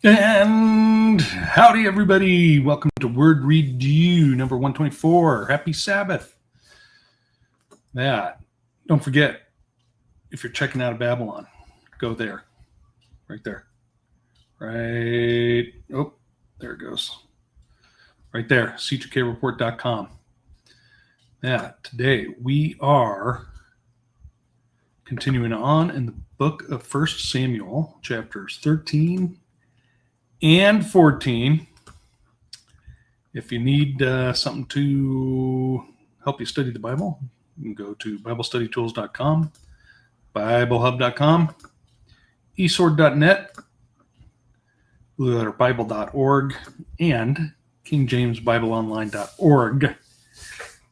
And howdy, everybody. Welcome to Word Redeux number 124. Happy Sabbath. Don't forget, if you're checking out of Babylon, go there. Right there. Right. Oh, there it goes. Right there. c2kreport.com. Today we are continuing on in the book of 1Samuel, chapters 13 and 14. If you need something to help you study the Bible, you can go to BibleStudyTools.com, BibleHub.com, eSword.net, BlueLetterBible.org, and KingJamesBibleOnline.org,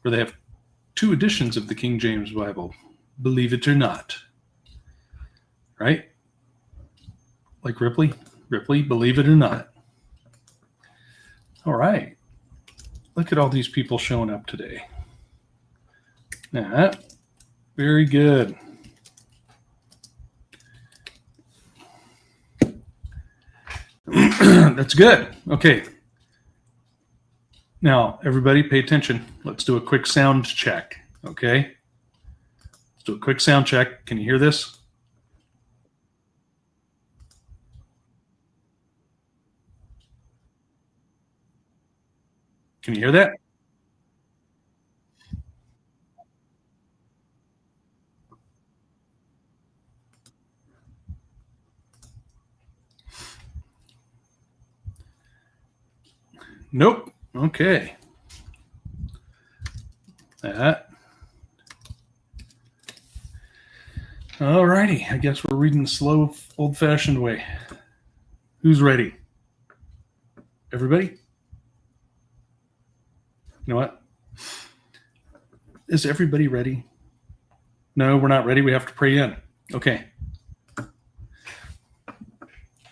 where they have two editions of the King James Bible, believe it or not. Right? Like Ripley, believe it or not. All right. Look at all these people showing up today. Very good. That's good. Okay. Now, everybody pay attention. Let's do a quick sound check. Okay. Let's do a quick sound check. Can you hear this? Can you hear that? Nope. Okay. All righty. I guess we're reading the slow, old-fashioned way. Who's ready? Everybody? You know what? Is everybody ready? No, we're not ready. We have to pray in. Okay.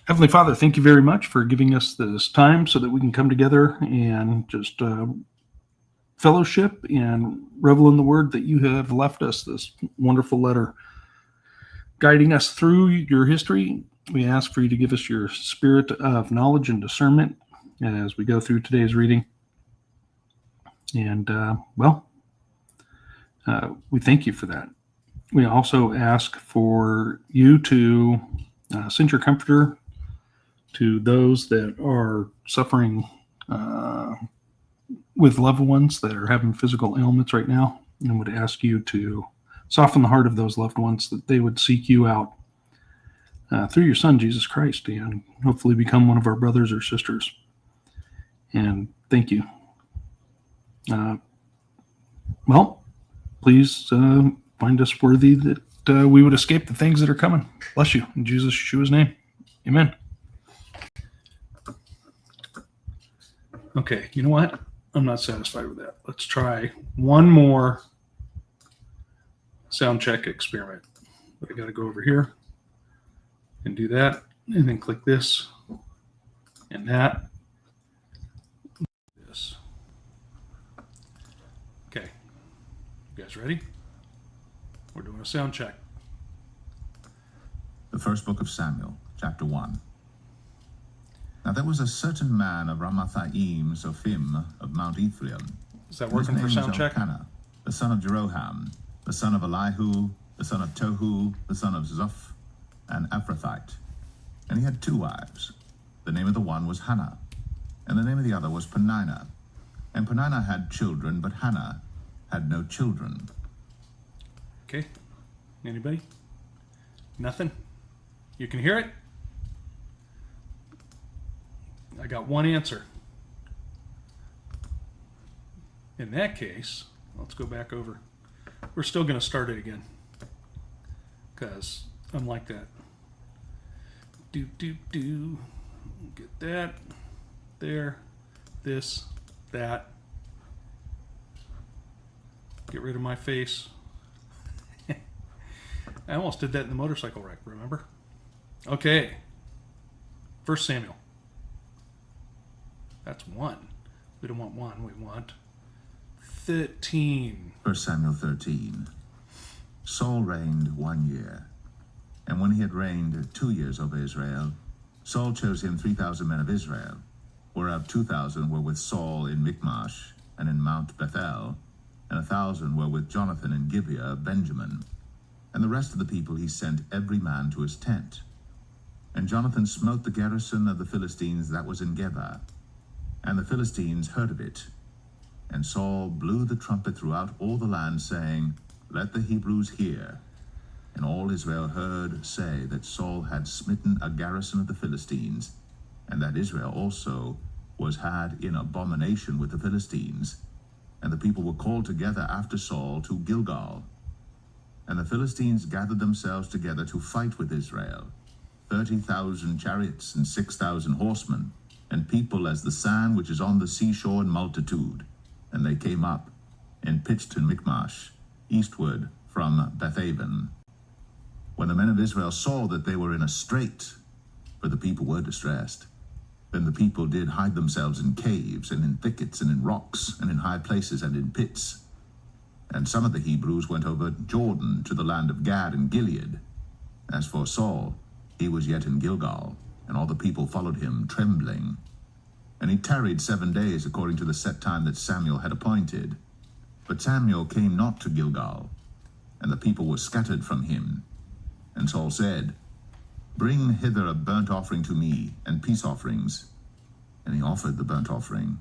Heavenly Father, thank you very much for giving us this time so that we can come together and just fellowship and revel in the word that you have left us, this wonderful letter guiding us through your history. We ask for you to give us your spirit of knowledge and discernment as we go through today's reading. And, we thank you for that. We also ask for you to send your comforter to those that are suffering with loved ones that are having physical ailments right now, and would ask you to soften the heart of those loved ones, that they would seek you out through your Son, Jesus Christ, and hopefully become one of our brothers or sisters. And thank you. Please find us worthy that we would escape the things that are coming. Bless you. In Jesus Yeshua's name. Amen. Okay, you know what? I'm not satisfied with that. Let's try one more sound check experiment. But I got to go over here and do that, and then click this and that. This. Okay, you guys ready? We're doing a sound check. The first book of Samuel, chapter 1. Now there was a certain man of Ramathaim Zophim of Mount Ephraim. Is that working for sound check? Elkanah, the son of Jeroham, the son of Elihu, the son of Tohu, the son of Zoph, an Ephrathite. And he had two wives. The name of the one was Hannah, and the name of the other was Peninnah. And Peninnah had children, but Hannah had no children. Okay. Anybody? Nothing? You can hear it? I got one answer. In that case, let's go back over. We're still going to start it again, because I'm like that. Do. Get that. There. This. That. Get rid of my face. I almost did that in the motorcycle wreck, remember? Okay. 1 Samuel. That's 1. We don't want 1, we want 13. 1 Samuel 13. Saul reigned 1 year, and when he had reigned 2 years over Israel, Saul chose him 3,000 men of Israel, whereof 2,000 were with Saul in Michmash and in Mount Bethel, and 1,000 were with Jonathan in Gibeah of Benjamin. And the rest of the people he sent every man to his tent. And Jonathan smote the garrison of the Philistines that was in Geba, and the Philistines heard of it. And Saul blew the trumpet throughout all the land, saying, Let the Hebrews hear. And all Israel heard say that Saul had smitten a garrison of the Philistines, and that Israel also was had in abomination with the Philistines. And the people were called together after Saul to Gilgal. And the Philistines gathered themselves together to fight with Israel, 30,000 chariots and 6,000 horsemen, and people as the sand which is on the seashore in multitude. And they came up and pitched in Michmash, eastward from Bethaven. When the men of Israel saw that they were in a strait, for the people were distressed, then the people did hide themselves in caves, and in thickets, and in rocks, and in high places, and in pits. And some of the Hebrews went over Jordan to the land of Gad and Gilead. As for Saul, he was yet in Gilgal, and all the people followed him, trembling. And he tarried 7 days, according to the set time that Samuel had appointed. But Samuel came not to Gilgal, and the people were scattered from him. And Saul said, Bring hither a burnt offering to me, and peace offerings. And he offered the burnt offering.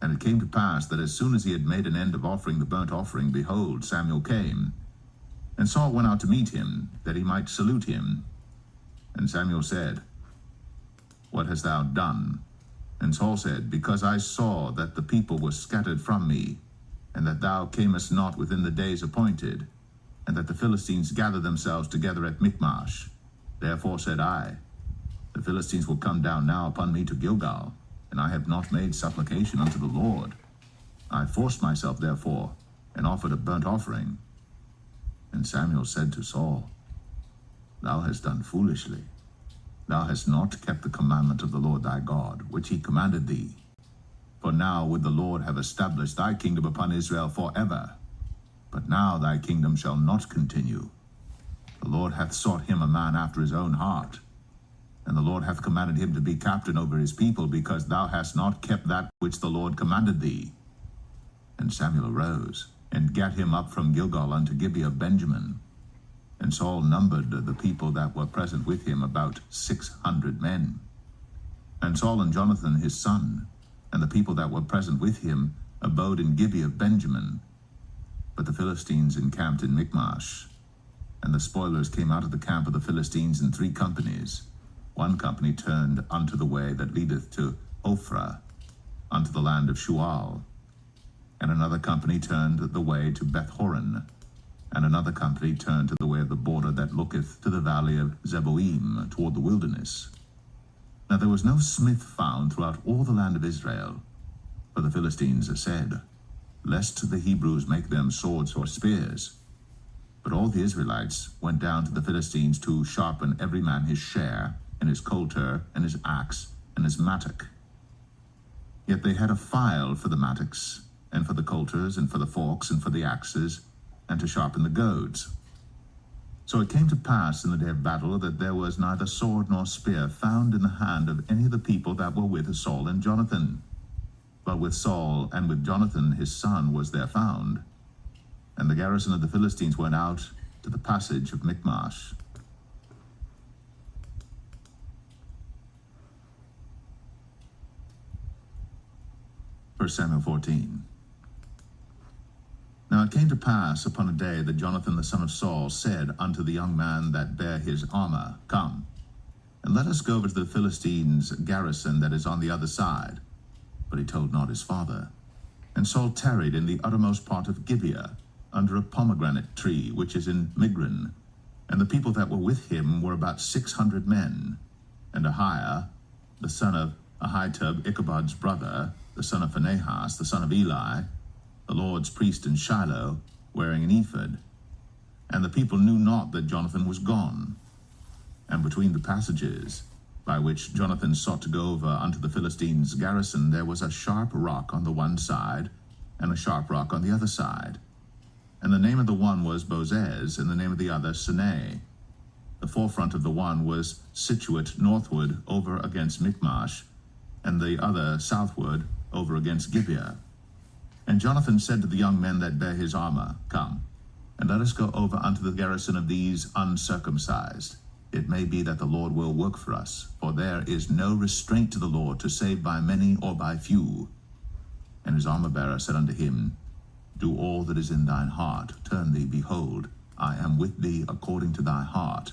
And it came to pass that as soon as he had made an end of offering the burnt offering, behold, Samuel came. And Saul went out to meet him, that he might salute him. And Samuel said, What hast thou done? And Saul said, Because I saw that the people were scattered from me, and that thou camest not within the days appointed, and that the Philistines gathered themselves together at Michmash. Therefore said I, The Philistines will come down now upon me to Gilgal, and I have not made supplication unto the Lord. I forced myself, therefore, and offered a burnt offering. And Samuel said to Saul, Thou hast done foolishly. Thou hast not kept the commandment of the Lord thy God, which he commanded thee. For now would the Lord have established thy kingdom upon Israel forever. But now thy kingdom shall not continue. The Lord hath sought him a man after his own heart, and the Lord hath commanded him to be captain over his people, because thou hast not kept that which the Lord commanded thee. And Samuel arose, and gat him up from Gilgal unto Gibeah of Benjamin. And Saul numbered the people that were present with him about 600 men. And Saul and Jonathan his son, and the people that were present with him, abode in Gibeah of Benjamin. But the Philistines encamped in Michmash. And the spoilers came out of the camp of the Philistines in 3 companies. One company turned unto the way that leadeth to Ophrah, unto the land of Shual. And another company turned the way to Beth-horon. And another company turned to the way of the border that looketh to the valley of Zeboim, toward the wilderness. Now there was no smith found throughout all the land of Israel. For the Philistines said, Lest the Hebrews make them swords or spears. But all the Israelites went down to the Philistines to sharpen every man his share, and his coulter, and his axe, and his mattock. Yet they had a file for the mattocks, and for the coulters, and for the forks, and for the axes, and to sharpen the goads. So it came to pass in the day of battle that there was neither sword nor spear found in the hand of any of the people that were with Saul and Jonathan. But with Saul and with Jonathan his son was there found. And the garrison of the Philistines went out to the passage of Michmash. 1 Samuel 14. Now it came to pass upon a day that Jonathan the son of Saul said unto the young man that bare his armor, Come, and let us go over to the Philistines' garrison that is on the other side. But he told not his father. And Saul tarried in the uttermost part of Gibeah, under a pomegranate tree, which is in Migron. And the people that were with him were about 600 men. And Ahiah, the son of Ahitub, Ichabod's brother, the son of Phinehas, the son of Eli, the Lord's priest in Shiloh, wearing an ephod. And the people knew not that Jonathan was gone. And between the passages by which Jonathan sought to go over unto the Philistines' garrison, there was a sharp rock on the one side, and a sharp rock on the other side. And the name of the one was Bozez, and the name of the other Sinai. The forefront of the one was situate northward over against Michmash, and the other southward over against Gibeah. And Jonathan said to the young men that bare his armor, Come, and let us go over unto the garrison of these uncircumcised. It may be that the Lord will work for us, for there is no restraint to the Lord to save by many or by few. And his armor-bearer said unto him, Do all that is in thine heart, turn thee, behold, I am with thee according to thy heart.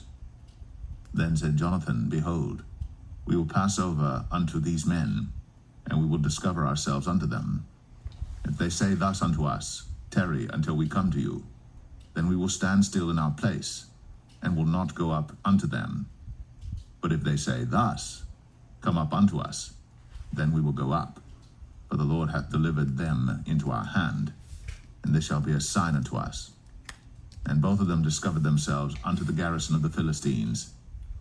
Then said Jonathan, Behold, we will pass over unto these men, and we will discover ourselves unto them. If they say thus unto us, Tarry until we come to you, then we will stand still in our place, and will not go up unto them. But if they say thus, Come up unto us, then we will go up. For the Lord hath delivered them into our hand, and this shall be a sign unto us. And both of them discovered themselves unto the garrison of the Philistines.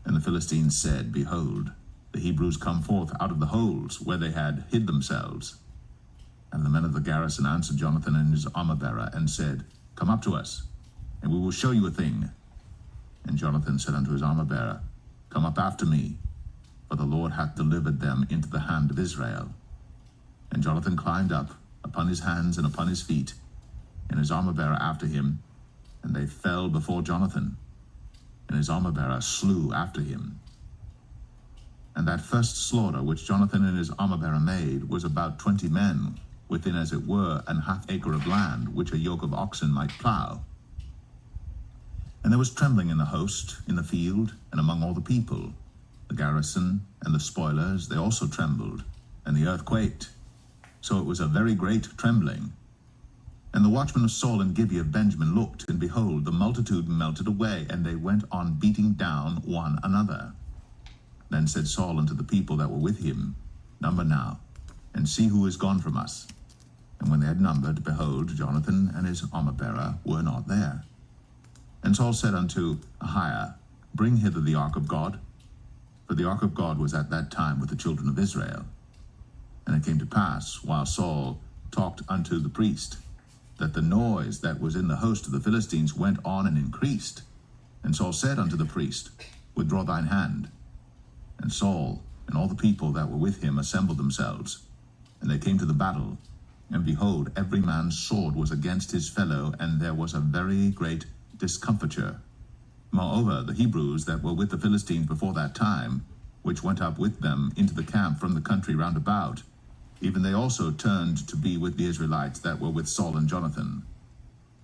And the Philistines said, Behold, the Hebrews come forth out of the holes where they had hid themselves. And the men of the garrison answered Jonathan and his armor-bearer, and said, Come up to us, and we will show you a thing. And Jonathan said unto his armor-bearer, Come up after me, for the Lord hath delivered them into the hand of Israel. And Jonathan climbed up upon his hands and upon his feet, and his armor-bearer after him, and they fell before Jonathan, and his armor-bearer slew after him. And that first slaughter which Jonathan and his armor-bearer made was about 20 men, within as it were an half acre of land, which a yoke of oxen might plow. And there was trembling in the host, in the field, and among all the people. The garrison and the spoilers, they also trembled, and the earth quaked. So it was a very great trembling. And the watchmen of Saul and Gibeah of Benjamin looked, and behold, the multitude melted away, and they went on beating down one another. Then said Saul unto the people that were with him, Number now, and see who is gone from us. And when they had numbered, behold, Jonathan and his armor-bearer were not there. And Saul said unto Ahiah, Bring hither the ark of God. For the ark of God was at that time with the children of Israel. And it came to pass, while Saul talked unto the priest, that the noise that was in the host of the Philistines went on and increased. And Saul said unto the priest, Withdraw thine hand. And Saul and all the people that were with him assembled themselves. And they came to the battle. And behold, every man's sword was against his fellow, and there was a very great discomfiture. Moreover, the Hebrews that were with the Philistines before that time, which went up with them into the camp from the country round about, even they also turned to be with the Israelites that were with Saul and Jonathan.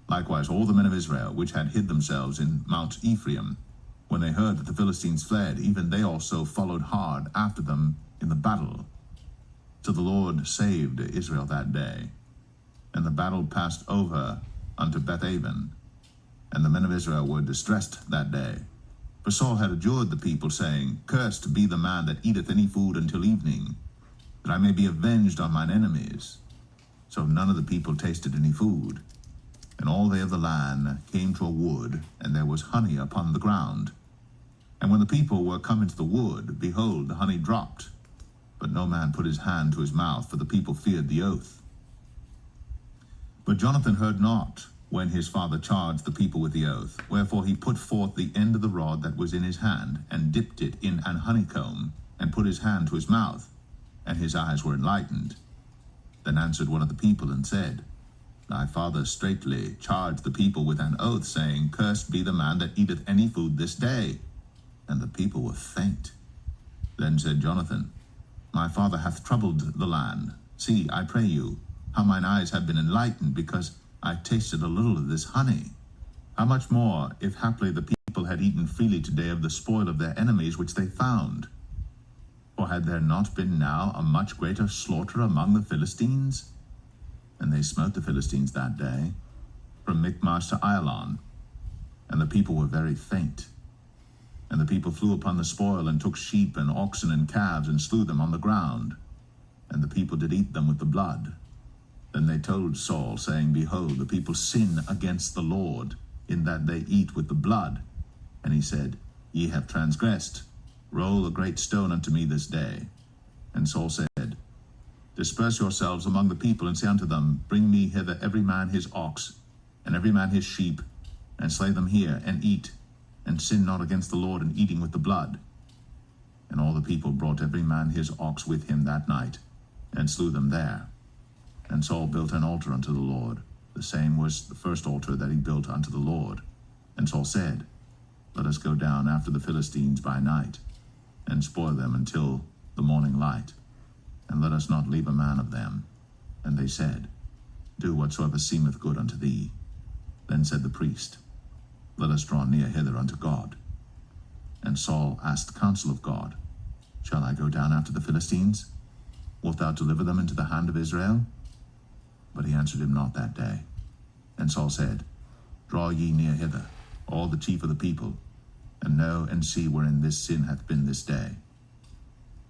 Likewise all the men of Israel, which had hid themselves in Mount Ephraim, when they heard that the Philistines fled, even they also followed hard after them in the battle. So the Lord saved Israel that day. And the battle passed over unto Bethaven. And the men of Israel were distressed that day. For Saul had adjured the people, saying, Cursed be the man that eateth any food until evening, that I may be avenged on mine enemies. So none of the people tasted any food. And all they of the land came to a wood, and there was honey upon the ground. And when the people were come into the wood, behold, the honey dropped. But no man put his hand to his mouth, for the people feared the oath. But Jonathan heard not, when his father charged the people with the oath. Wherefore he put forth the end of the rod that was in his hand, and dipped it in an honeycomb, and put his hand to his mouth, and his eyes were enlightened. Then answered one of the people, and said, Thy father straitly charged the people with an oath, saying, Cursed be the man that eateth any food this day. And the people were faint. Then said Jonathan, My father hath troubled the land. See, I pray you, how mine eyes have been enlightened, because I tasted a little of this honey. How much more, if haply the people had eaten freely today of the spoil of their enemies which they found? For had there not been now a much greater slaughter among the Philistines? And they smote the Philistines that day, from Michmash to Ailon. And the people were very faint. And the people flew upon the spoil, and took sheep and oxen and calves, and slew them on the ground. And the people did eat them with the blood. Then they told Saul, saying, Behold, the people sin against the Lord, in that they eat with the blood. And he said, Ye have transgressed. Roll a great stone unto me this day. And Saul said, Disperse yourselves among the people, and say unto them, Bring me hither every man his ox, and every man his sheep, and slay them here, and eat. and sin not against the Lord in eating with the blood. And all the people brought every man his ox with him that night, and slew them there. And Saul built an altar unto the Lord. The same was the first altar that he built unto the Lord. And Saul said, Let us go down after the Philistines by night, and spoil them until the morning light, and let us not leave a man of them. And they said, Do whatsoever seemeth good unto thee. Then said the priest, Let us draw near hither unto God. And Saul asked counsel of God, Shall I go down after the Philistines? Wilt thou deliver them into the hand of Israel? But he answered him not that day. And Saul said, Draw ye near hither, all the chief of the people, and know and see wherein this sin hath been this day.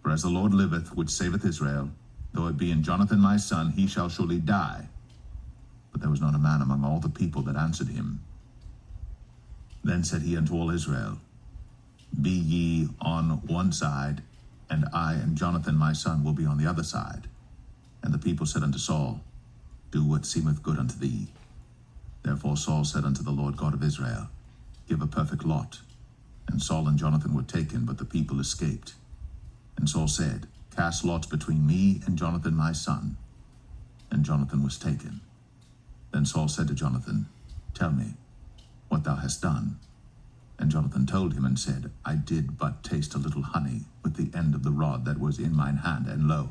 For as the Lord liveth, which saveth Israel, though it be in Jonathan my son, he shall surely die. But there was not a man among all the people that answered him. Then said he unto all Israel, Be ye on one side, and I and Jonathan my son will be on the other side. And the people said unto Saul, Do what seemeth good unto thee. Therefore Saul said unto the Lord God of Israel, Give a perfect lot. And Saul and Jonathan were taken, but the people escaped. And Saul said, Cast lots between me and Jonathan my son. And Jonathan was taken. Then Saul said to Jonathan, Tell me what thou hast done. And Jonathan told him and said, I did but taste a little honey with the end of the rod that was in mine hand, and lo,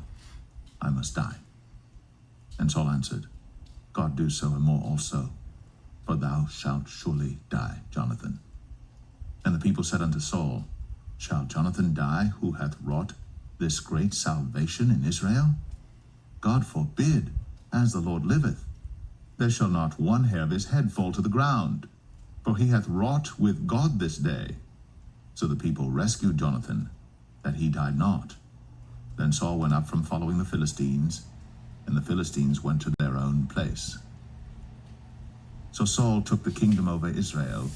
I must die. And Saul answered, God do so and more also, for thou shalt surely die, Jonathan. And the people said unto Saul, Shall Jonathan die, who hath wrought this great salvation in Israel? God forbid, as the Lord liveth. There shall not one hair of his head fall to the ground, for he hath wrought with God this day. So the people rescued Jonathan, that he died not. Then Saul went up from following the Philistines, and the Philistines went to their own place. So Saul took the kingdom over Israel,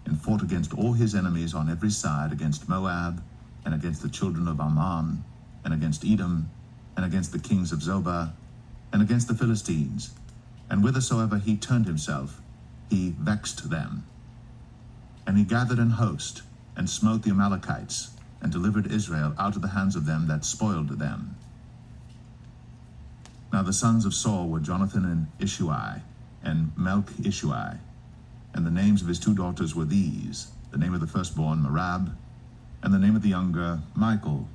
and fought against all his enemies on every side, against Moab, and against the children of Ammon, and against Edom, and against the kings of Zobah, and against the Philistines. And whithersoever he turned himself, he vexed them. And he gathered an host, and smote the Amalekites, and delivered Israel out of the hands of them that spoiled them. Now the sons of Saul were Jonathan and Ishuai, and Melch-Ishuai. And the names of his two daughters were these, the name of the firstborn Merab, and the name of the younger Michal.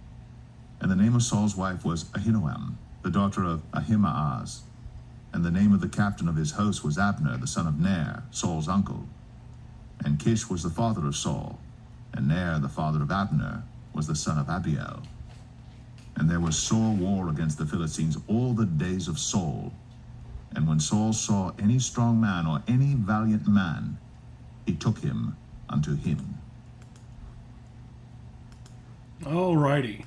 And the name of Saul's wife was Ahinoam, the daughter of Ahimaaz. And the name of the captain of his host was Abner, the son of Ner, Saul's uncle. And Kish was the father of Saul, and Ner, the father of Abner, was the son of Abiel. And there was sore war against the Philistines all the days of Saul. And when Saul saw any strong man or any valiant man, he took him unto him. All righty.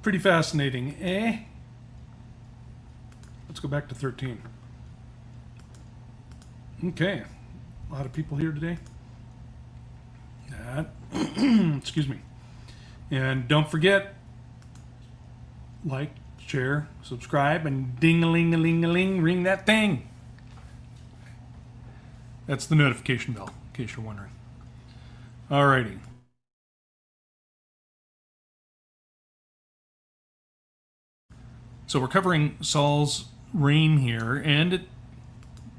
Pretty fascinating, eh? Let's go back to 13. Okay. A lot of people here today. Excuse me. And don't forget, like, share, subscribe, and ding-a-ling-a-ling-a-ling, ring that thing. That's the notification bell, in case you're wondering. Alrighty. So we're covering Saul's reign here, and it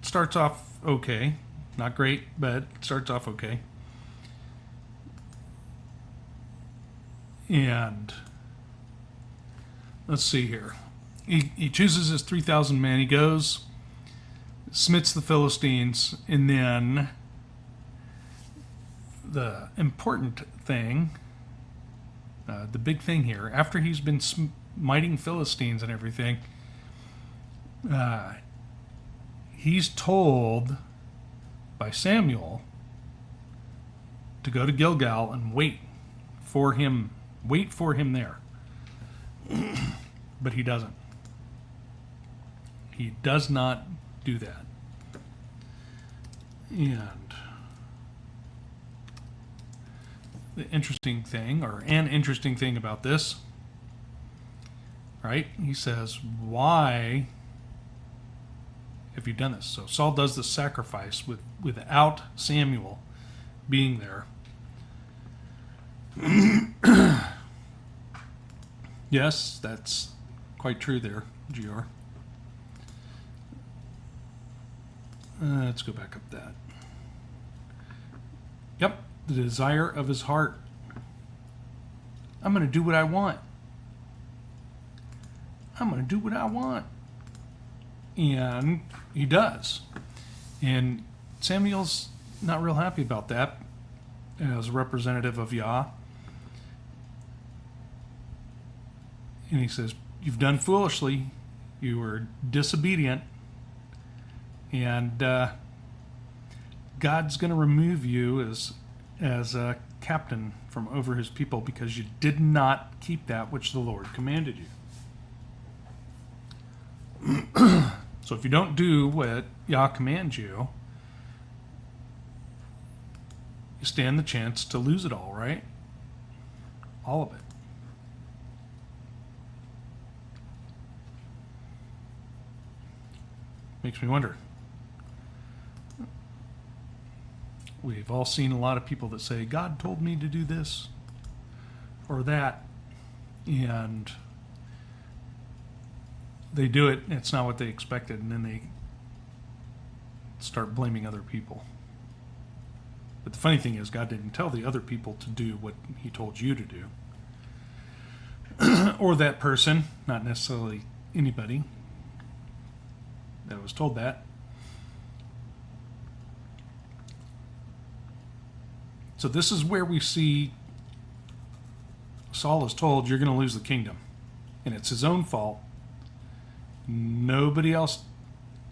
starts off okay. Not great, but it starts off okay. And let's see here. He chooses his 3,000 men. He goes, smits the Philistines, and then the important thing, the big thing here, after he's been smiting Philistines and everything, he's told by Samuel to go to Gilgal and wait for him there. But he doesn't. He does not do that. And the interesting thing, or an interesting thing about this, right? He says, why have you done this? So Saul does the sacrifice without Samuel. being there. Yes, that's quite true there, GR. Let's go back up that. Yep, the desire of his heart. I'm going to do what I want. I'm going to do what I want. And he does. And Samuel's not real happy about that as a representative of Yah. And he says, you've done foolishly. You were disobedient. And God's going to remove you as a captain from over his people because you did not keep that which the Lord commanded you. So if you don't do what Yah commands you, you stand the chance to lose it all, right? All of it. Makes me wonder. We've all seen a lot of people that say, God told me to do this or that, and they do it, and it's not what they expected, and then they start blaming other people. But the funny thing is, God didn't tell the other people to do what he told you to do. Or that person, not necessarily anybody that was told that. So this is where we see Saul is told, you're going to lose the kingdom. And it's his own fault. Nobody else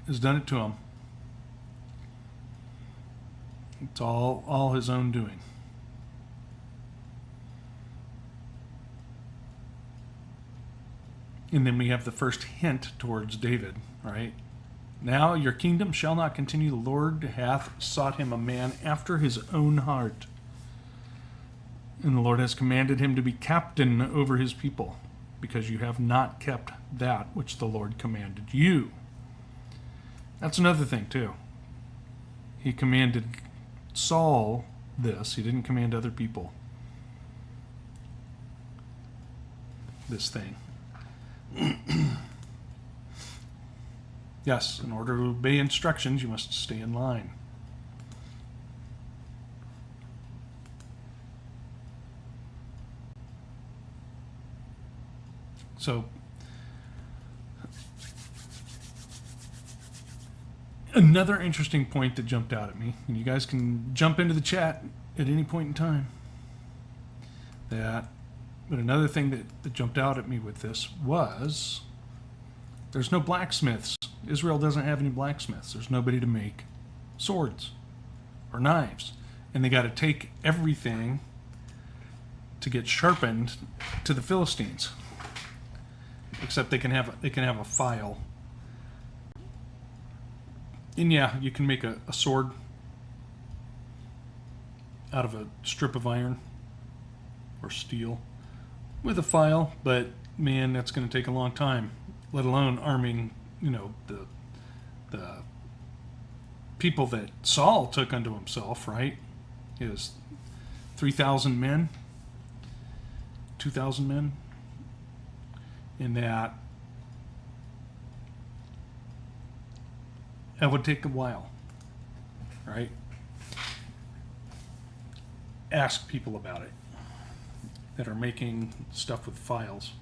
has done it to him. It's all his own doing. And then we have the first hint towards David, right? Now your kingdom shall not continue. The Lord hath sought him a man after his own heart. And the Lord has commanded him to be captain over his people, because you have not kept that which the Lord commanded you. That's another thing, too. He commanded Saul this. He didn't command other people this thing. Yes, in order to obey instructions, you must stay in line. So, another interesting point that jumped out at me, and you guys can jump into the chat at any point in time, but another thing that jumped out at me with this was there's no blacksmiths. Israel doesn't have any blacksmiths. There's nobody to make swords or knives. And they got to take everything to get sharpened to the Philistines. Except they can have a file. And yeah, you can make a sword out of a strip of iron or steel with a file, but man, that's going to take a long time, let alone arming, the people that Saul took unto himself, right? His 3,000 men, 2,000 men, in that it would take a while, right? Ask people about it that are making stuff with files.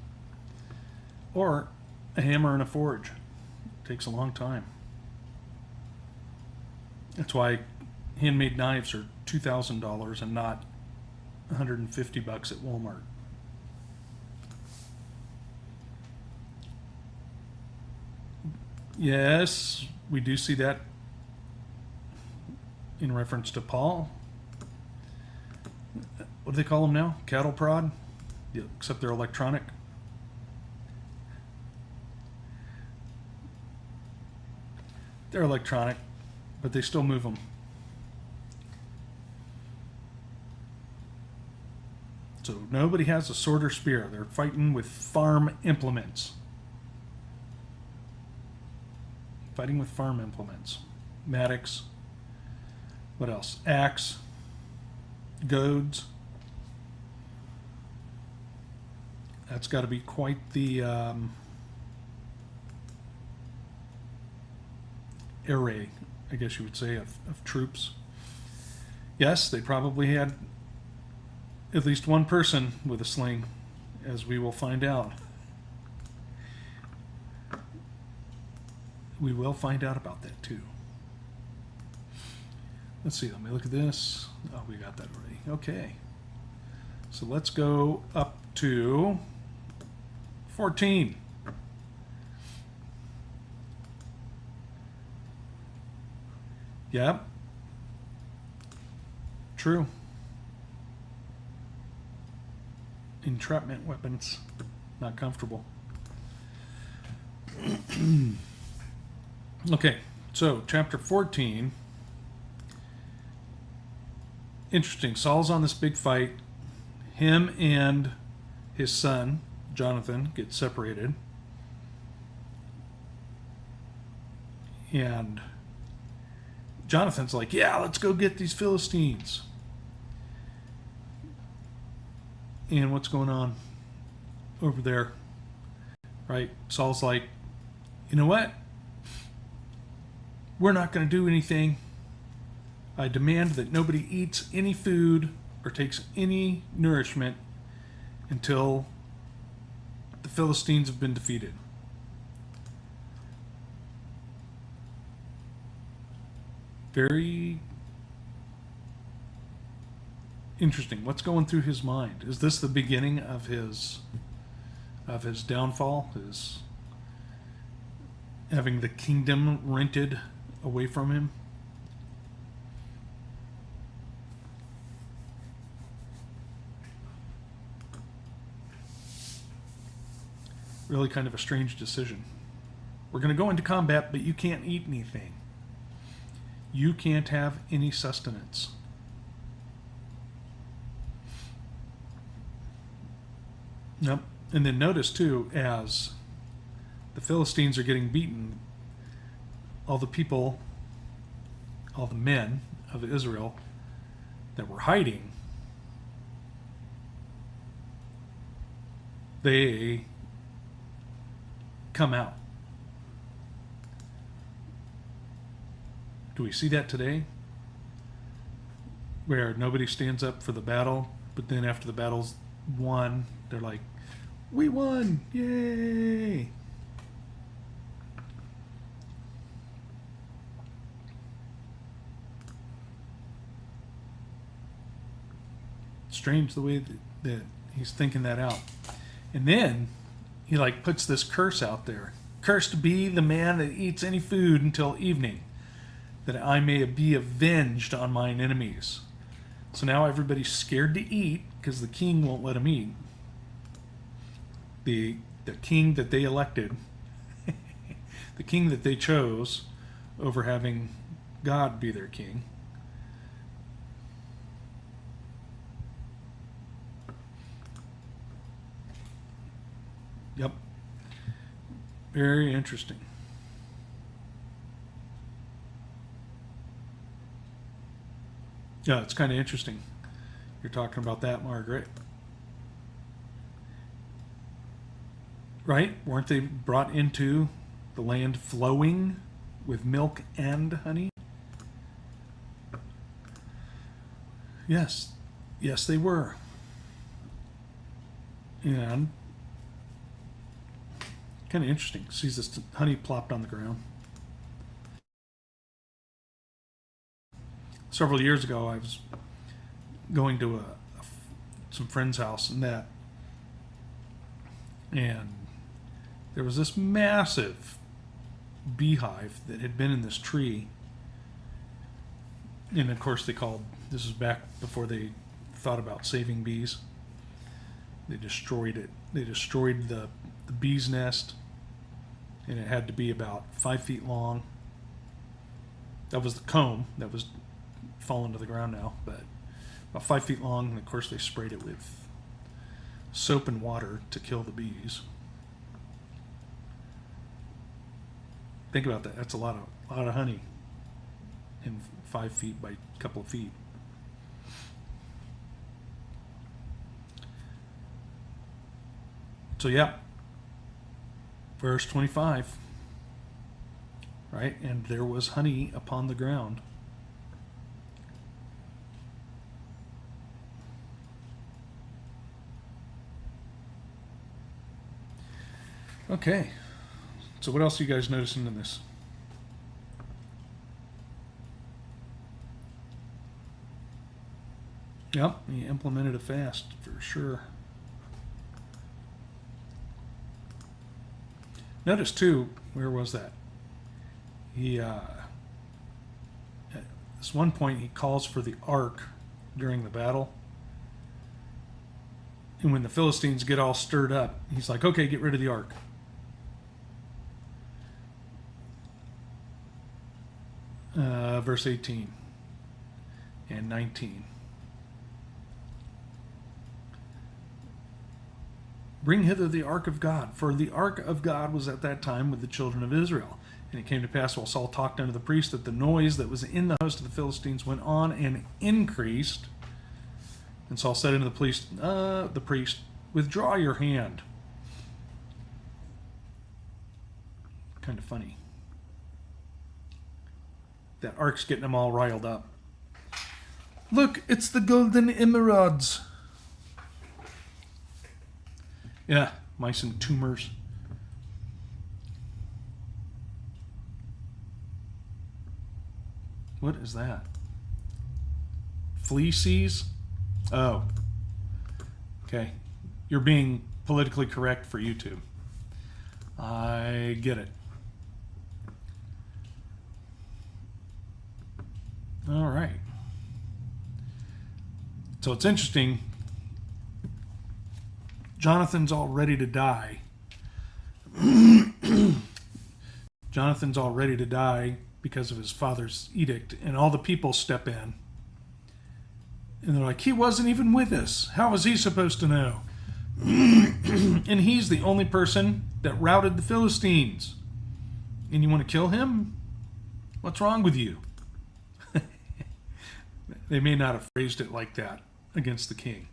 Or a hammer and a forge. It takes a long time. That's why handmade knives are $2,000 and not $150 at Walmart. Yes, we do see that in reference to Paul. What do they call them now? Cattle prod? Yeah, except they're electronic. They're electronic, but they still move them. So nobody has a sword or spear. They're fighting with farm implements. Fighting with farm implements. Mattocks. What else? Axe. goads. That's got to be quite the array, I guess you would say, of troops. Yes, they probably had at least one person with a sling, as we will find out. We will find out about that too. Let's see, let me look at this. Oh, we got that already. Okay. So let's go up to 14. Yep. True. Entrapment weapons. Not comfortable. Okay, so chapter 14. Interesting. Saul's on this big fight. Him and his son, Jonathan, get separated. And Jonathan's like, yeah, let's go get these Philistines. And what's going on over there? Right? Saul's like, you know what? We're not going to do anything. I demand that nobody eats any food or takes any nourishment until the Philistines have been defeated. Very interesting. What's going through his mind? Is this the beginning of his downfall? His having the kingdom rented away from him? Really kind of a strange decision. We're going to go into combat, but you can't eat anything. You can't have any sustenance. Yep. And then notice too, as the Philistines are getting beaten, all the people, all the men of Israel that were hiding, they come out. Do we see that today? Where nobody stands up for the battle, but then after the battle's won, they're like, we won! Yay! Strange the way that he's thinking that out. And then he like puts this curse out there. Cursed be the man that eats any food until evening, that I may be avenged on mine enemies. So now everybody's scared to eat because the king won't let them eat. The king that they elected, the king that they chose over having God be their king. Yep. Very interesting. Yeah, it's kind of interesting. You're talking about that, Margaret. Right? Weren't they brought into the land flowing with milk and honey? Yes. Yes, they were. And kind of interesting. Sees this honey plopped on the ground. Several years ago, I was going to some friend's house and there was this massive beehive that had been in this tree. And of course this is back before they thought about saving bees. They destroyed it. They destroyed the bee's nest, and it had to be about 5 feet long. That was the comb that was fallen to the ground now, but about 5 feet long. And of course they sprayed it with soap and water to kill the bees. Think about that. That's a lot of honey in 5 feet by a couple of feet. So, yeah, verse 25, right? And there was honey upon the ground. Okay, so what else are you guys noticing in this? Yep, he implemented a fast for sure. Notice too, where was that? He, at this one point, he calls for the ark during the battle. And when the Philistines get all stirred up, he's like, okay, get rid of the ark. Verse 18 and 19. Bring hither the ark of God, for the ark of God was at that time with the children of Israel. And it came to pass while Saul talked unto the priest that the noise that was in the host of the Philistines went on and increased. And Saul said unto the priest, withdraw your hand. Kind of funny. That ark's getting them all riled up. Look, it's the golden emeralds. Yeah, mice and tumors. What is that? Fleeces? Oh. Okay. You're being politically correct for YouTube. I get it. All right. So it's interesting. Jonathan's all ready to die. Jonathan's all ready to die because of his father's edict, and all the people step in. And they're like, he wasn't even with us. How was he supposed to know? And he's the only person that routed the Philistines. And you want to kill him? What's wrong with you? They may not have phrased it like that against the king.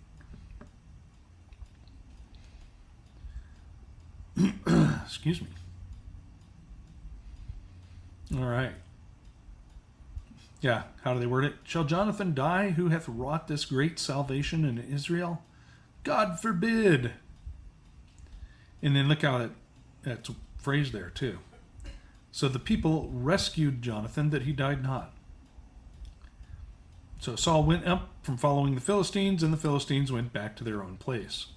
Excuse me. All right. Yeah, how do they word it? Shall Jonathan die who hath wrought this great salvation in Israel? God forbid. And then look how that's phrased there too. So the people rescued Jonathan that he died not. So Saul went up from following the Philistines, and the Philistines went back to their own place.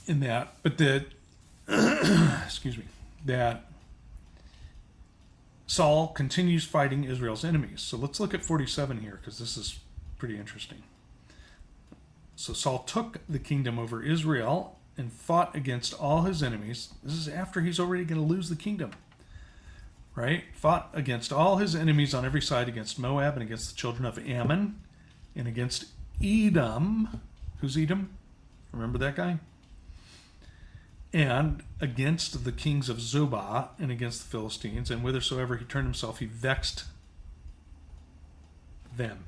In that, but that, excuse me, that Saul continues fighting Israel's enemies. So let's look at 47 here, because this is pretty interesting. So Saul took the kingdom over Israel and fought against all his enemies. This is after he's already going to lose the kingdom. Right? Fought against all his enemies on every side, against Moab and against the children of Ammon and against Edom. Who's Edom? Remember that guy? And against the kings of Zobah and against the Philistines, and whithersoever he turned himself, he vexed them.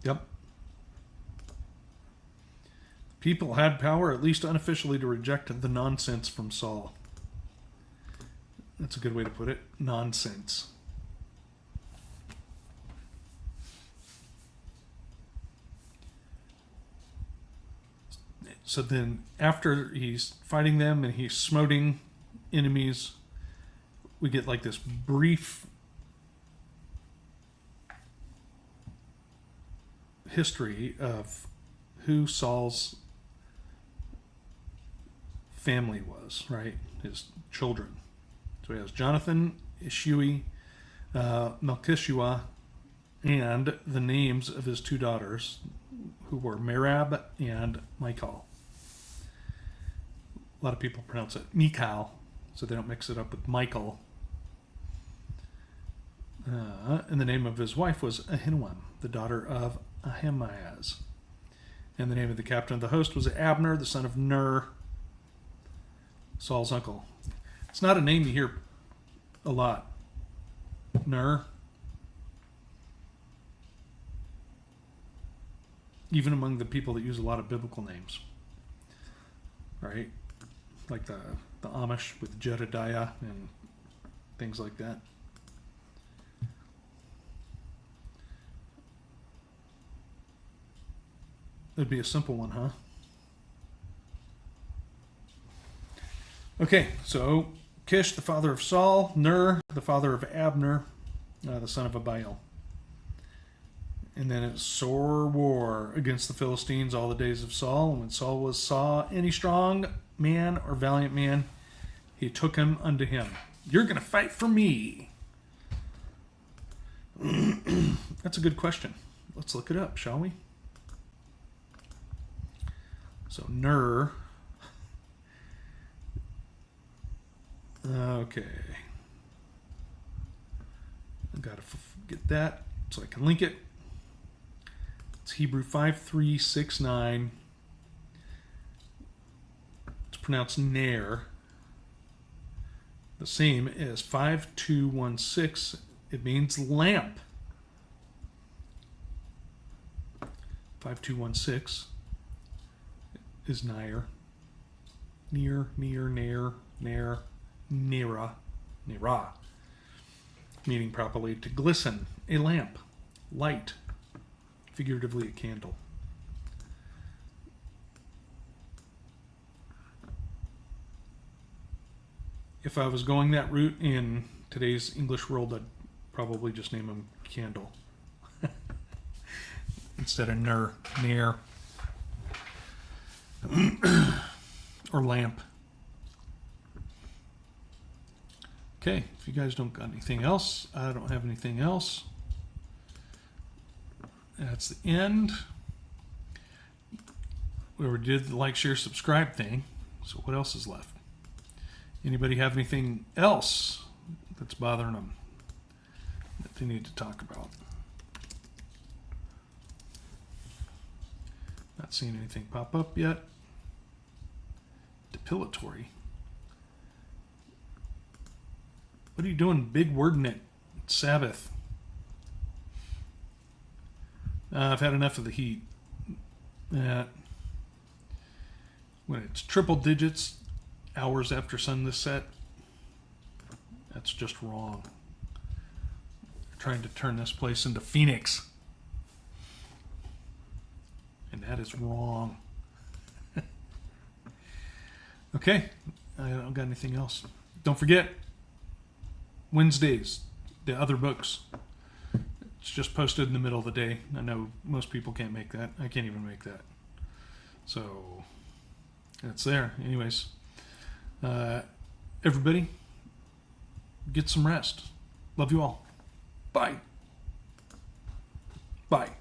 Yep. People had power, at least unofficially, to reject the nonsense from Saul. That's a good way to put it. Nonsense. So then, after he's fighting them and he's smoting enemies, we get like this brief history of who Saul's family was, right? His children. So he has Jonathan, Ishui, Melchishua, and the names of his two daughters, who were Merab and Michal. A lot of people pronounce it Michal, so they don't mix it up with Michael. And the name of his wife was Ahinoam, the daughter of Ahimaaz. And the name of the captain of the host was Abner, the son of Ner, Saul's uncle. It's not a name you hear a lot. Ner. even among the people that use a lot of biblical names, right? Like the Amish with Jedediah and things like that. That'd be a simple one, huh? Okay, so Kish, the father of Saul, Ner, the father of Abner, the son of Abiel. And then it's sore war against the Philistines all the days of Saul. And when Saul saw any strong man or valiant man, he took him unto him. You're going to fight for me. That's a good question. Let's look it up, shall we? So Ner. Okay. I've got to get that so I can link it. It's Hebrew 5369. It's pronounced Ner. The same as 5216. It means lamp. 5216 is Nair. Near, Nair, Nera, meaning properly to glisten, a lamp, light, figuratively a candle. If I was going that route in today's English world, I'd probably just name them Candle instead of Near, or Lamp. Okay, if you guys don't got anything else, I don't have anything else. That's the end. We already did the like, share, subscribe thing. So what else is left? Anybody have anything else that's bothering them that they need to talk about? Not seeing anything pop up yet. Depilatory. What are you doing big wording it? It's Sabbath. I've had enough of the heat. When it's triple digits hours after sun this set, that's just wrong. They're trying to turn this place into Phoenix. And that is wrong. Okay, I don't got anything else. Don't forget, Wednesdays, the other books. It's just posted in the middle of the day. I know most people can't make that. I can't even make that. So, that's there. Anyways, everybody, get some rest. Love you all. Bye. Bye.